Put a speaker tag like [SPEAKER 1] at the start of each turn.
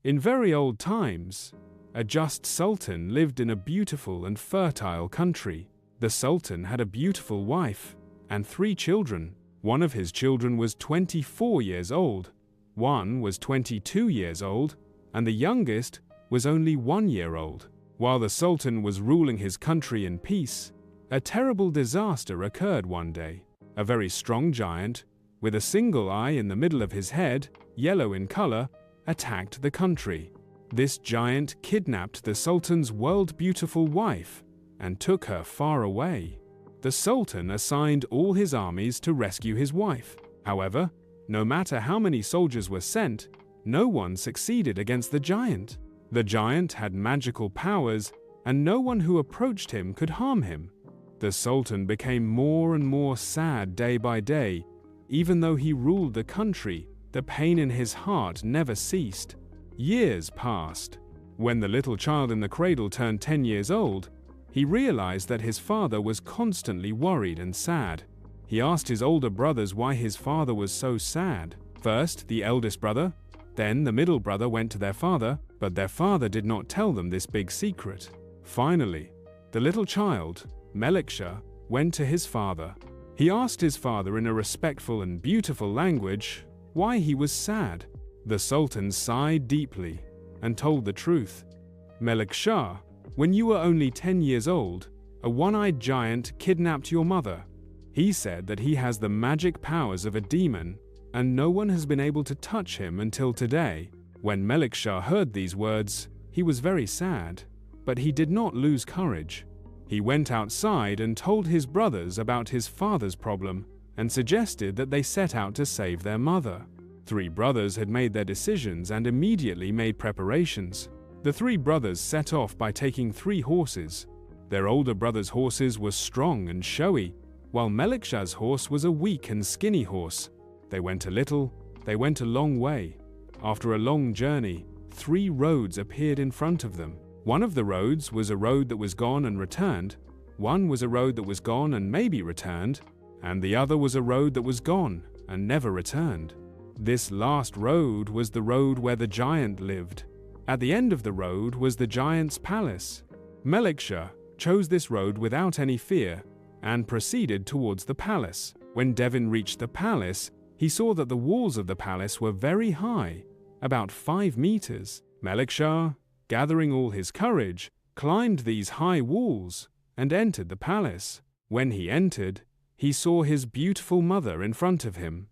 [SPEAKER 1] In very old times, a just sultan lived in a beautiful and fertile country. The sultan had a beautiful wife and 3 children. One of his children was 24 years old, one was 22 years old, and the youngest was only 1 year old. While the sultan was ruling his country in peace, a terrible disaster occurred one day. A very strong giant, with a single eye in the middle of his head, yellow in color, attacked the country. This giant kidnapped the sultan's world-beautiful wife and took her far away. The sultan assigned all his armies to rescue his wife. However, no matter how many soldiers were sent, no one succeeded against the giant. The giant had magical powers, and no one who approached him could harm him. The sultan became more and more sad day by day. Even though he ruled the country, the pain in his heart never ceased. Years passed. When the little child in the cradle turned 10 years old, he realized that his father was constantly worried and sad. He asked his older brothers why his father was so sad. First, the eldest brother, then the middle brother went to their father, but their father did not tell them this big secret. Finally, the little child, Meliksha, went to his father. He asked his father in a respectful and beautiful language why he was sad. The sultan sighed deeply and told the truth. Meliksha, when you were only 10 years old, a one-eyed giant kidnapped your mother. He said that he has the magic powers of a demon, and no one has been able to touch him until today. When Meliksha heard these words, he was very sad, but he did not lose courage. He went outside and told his brothers about his father's problem and suggested that they set out to save their mother. 3 brothers had made their decisions and immediately made preparations. The 3 brothers set off by taking 3 horses. Their older brother's horses were strong and showy, while Meliksha's horse was a weak and skinny horse. They went a little, they went a long way. After a long journey, 3 roads appeared in front of them. One of the roads was a road that was gone and returned, one was a road that was gone and maybe returned, and the other was a road that was gone and never returned. This last road was the road where the giant lived. At the end of the road was the giant's palace. Meliksha chose this road without any fear and proceeded towards the palace. When Devin reached the palace, he saw that the walls of the palace were very high, about 5 meters. Meliksha, gathering all his courage, climbed these high walls and entered the palace. When he entered, he saw his beautiful mother in front of him.